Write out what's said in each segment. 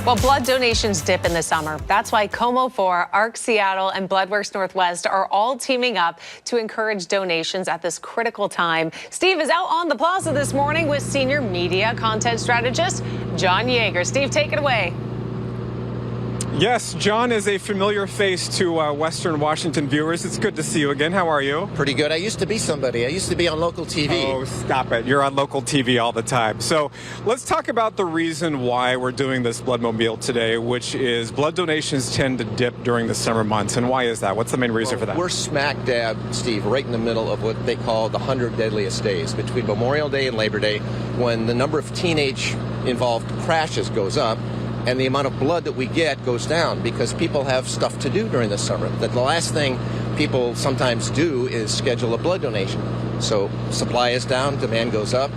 Well, blood donations dip in the summer. That's why KOMO 4, ARC Seattle, and Bloodworks Northwest are all teaming up to encourage donations at this critical time. Steve is out on the plaza this morning with senior media content strategist John Yeager. Steve, take it away. Yes, John is a familiar face to Western Washington viewers. It's good to see you again. How are you? Pretty good. I used to be somebody. I used to be on local TV. Oh, stop it. You're on local TV all the time. So let's talk about the reason why we're doing this Bloodmobile today, which is blood donations tend to dip during the summer months. And why is that? What's the main reason for that? We're smack dab, Steve, right in the middle of what they call the 100 deadliest days, between Memorial Day and Labor Day, when the number of teenage-involved crashes goes up, and the amount of blood that we get goes down because people have stuff to do during the summer. The last thing people sometimes do is schedule a blood donation. So supply is down, demand goes up.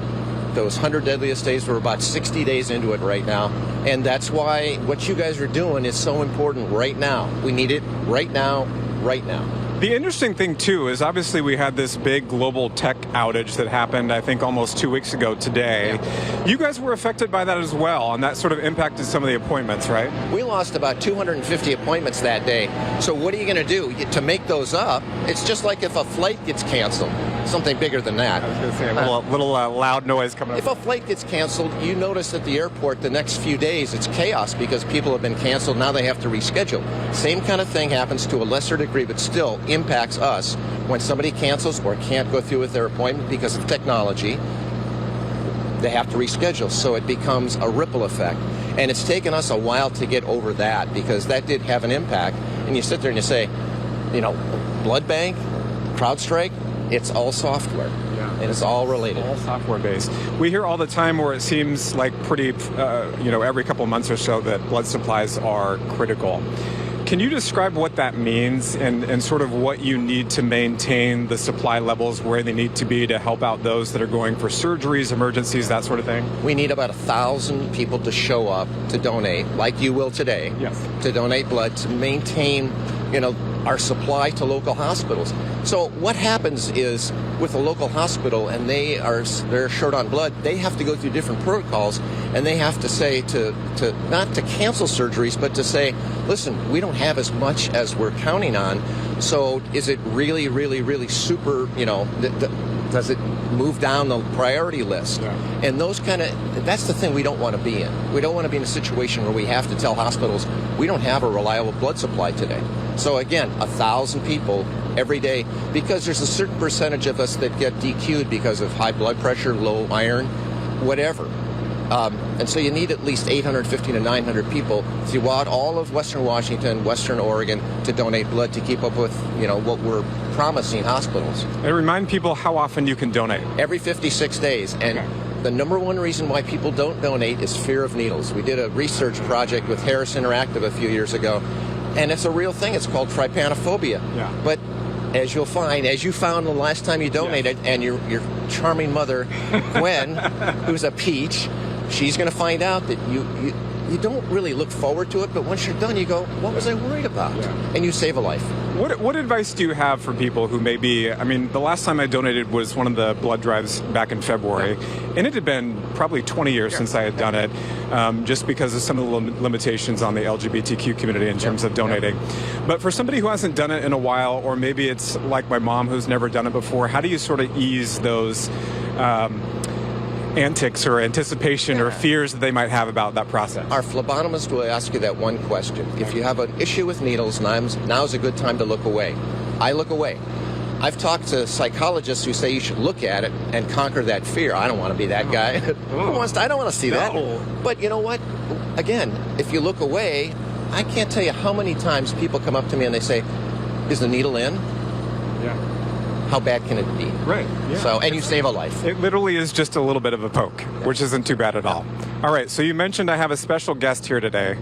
Those 100 deadliest days, we're about 60 days into it right now. And that's why what you guys are doing is so important right now. We need it right now, right now. The interesting thing, too, is obviously we had this big global tech outage that happened, I think, almost 2 weeks ago today. Yeah. You guys were affected by that as well, and that sort of impacted some of the appointments, right? We lost about 250 appointments that day. So what are you going to do? To make those up, it's just like if a flight gets canceled. Something bigger than that. I was going to say, a little loud noise coming up. If a flight gets canceled, you notice at the airport the next few days it's chaos because people have been canceled. Now they have to reschedule. Same kind of thing happens to a lesser degree, but still impacts us when somebody cancels or can't go through with their appointment because of technology. They have to reschedule, so it becomes a ripple effect. And it's taken us a while to get over that because that did have an impact. And you sit there and you say, you know, blood bank, CrowdStrike, it's all software, and it's all related. All software-based. We hear all the time where it seems like pretty, every couple of months or so that blood supplies are critical. Can you describe what that means and sort of what you need to maintain the supply levels where they need to be to help out those that are going for surgeries, emergencies, that sort of thing? We need about 1,000 people to show up to donate, like you will today, yes, to donate blood to maintain, our supply to local hospitals. So what happens is with a local hospital and they're short on blood, they have to go through different protocols and they have to say to not to cancel surgeries, but to say, listen, we don't have as much as we're counting on. So is it really, really, really super, does it move down the priority list? Yeah. And that's the thing we don't want to be in. We don't want to be in a situation where we have to tell hospitals we don't have a reliable blood supply today. So again, 1,000 people every day, because there's a certain percentage of us that get DQ'd because of high blood pressure, low iron, whatever. And so you need at least 850 to 900 people throughout all of Western Washington, Western Oregon to donate blood to keep up with, what we're promising hospitals. And remind people how often you can donate. Every 56 days. And the number one reason why people don't donate is fear of needles. We did a research project with Harris Interactive a few years ago, and it's a real thing. It's called trypanophobia. Yeah. But as you found the last time you donated, yes, and your charming mother, Gwen, who's a peach, she's going to find out that you don't really look forward to it, but once you're done, you go, what was I worried about? Yeah. And you save a life. What advice do you have for people who may be, the last time I donated was one of the blood drives back in February, and it had been probably 20 years since I had done it, just because of some of the limitations on the LGBTQ community in terms of donating. But for somebody who hasn't done it in a while, or maybe it's like my mom who's never done it before, how do you sort of ease those antics or anticipation or fears that they might have about that process? Our phlebotomist will ask you that one question. If you have an issue with needles, now's a good time to look away. I look away. I've talked to psychologists who say you should look at it and conquer that fear. I don't want to be that guy. I don't want to see that. But you know what? Again, if you look away, I can't tell you how many times people come up to me and they say, is the needle in? Yeah. How bad can it be? Right. Yeah. So, and you save a life. It literally is just a little bit of a poke, which isn't too bad at all. All right, so you mentioned I have a special guest here today.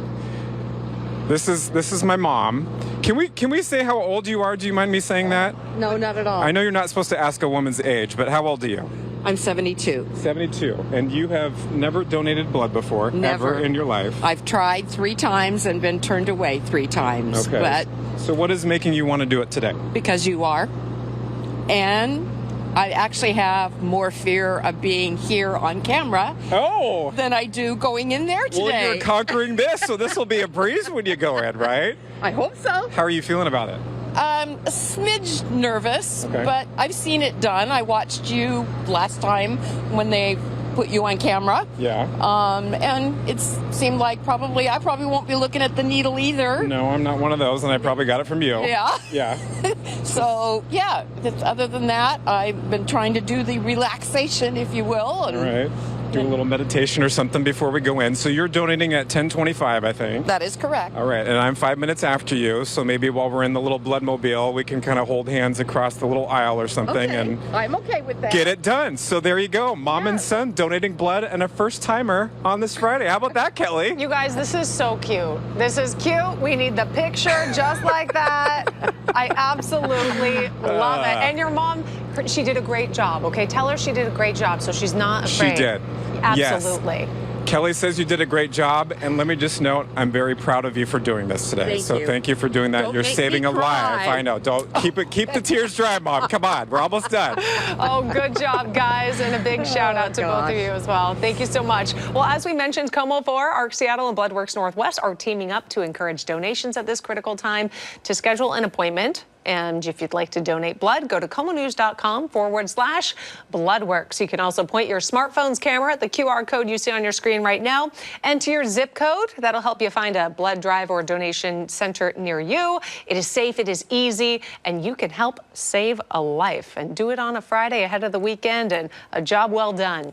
This is my mom. Can we say how old you are? Do you mind me saying that? No, not at all. I know you're not supposed to ask a woman's age, but how old are you? I'm 72. 72. And you have never donated blood before? Never. Ever in your life? I've tried 3 times and been turned away 3 times. Okay. But so what is making you want to do it today? because you are. And I actually have more fear of being here on camera Oh. than I do going in there today. Well, you're conquering this, so this will be a breeze when you go in, right? I hope so. How are you feeling about it? A smidge nervous, Okay. but I've seen it done. I watched you last time when they put you on camera. Yeah. And it seemed like I probably won't be looking at the needle either. No, I'm not one of those, and I probably got it from you. Yeah. Yeah. So, yeah, other than that, I've been trying to do the relaxation, if you will. And All right. Do a little meditation or something before we go in. So you're donating at 10:25, I think. that is correct. All right, and I'm 5 minutes after you, so maybe while we're in the little blood mobile, we can kind of hold hands across the little aisle or something Okay, and I'm okay with that. get it done. So there you go, mom and son donating blood and a first timer on this Friday. How about that, Kelly? You guys, this is so cute. This is cute. We need the picture just like that. I absolutely love it. And your mom, she did a great job, okay? Tell her she did a great job so she's not afraid. She did. Absolutely. Yes. Kelly says you did a great job, and let me just note, I'm very proud of you for doing this today. Thank so you. thank you for doing that. Don't You're make saving me a life. cry. I know. Don't keep the tears dry, Mom. Come on, we're almost done. Oh, good job, guys, and a big shout out to both of you as well. Thank you so much. Well, as we mentioned, KOMO 4, ARC Seattle, and Bloodworks Northwest are teaming up to encourage donations at this critical time. To schedule an appointment, and if you'd like to donate blood, go to komonews.com/bloodworks. You can also point your smartphone's camera at the QR code you see on your screen right now, enter your zip code. That'll help you find a blood drive or donation center near you. It is safe, it is easy, and you can help save a life. And do it on a Friday ahead of the weekend, and a job well done.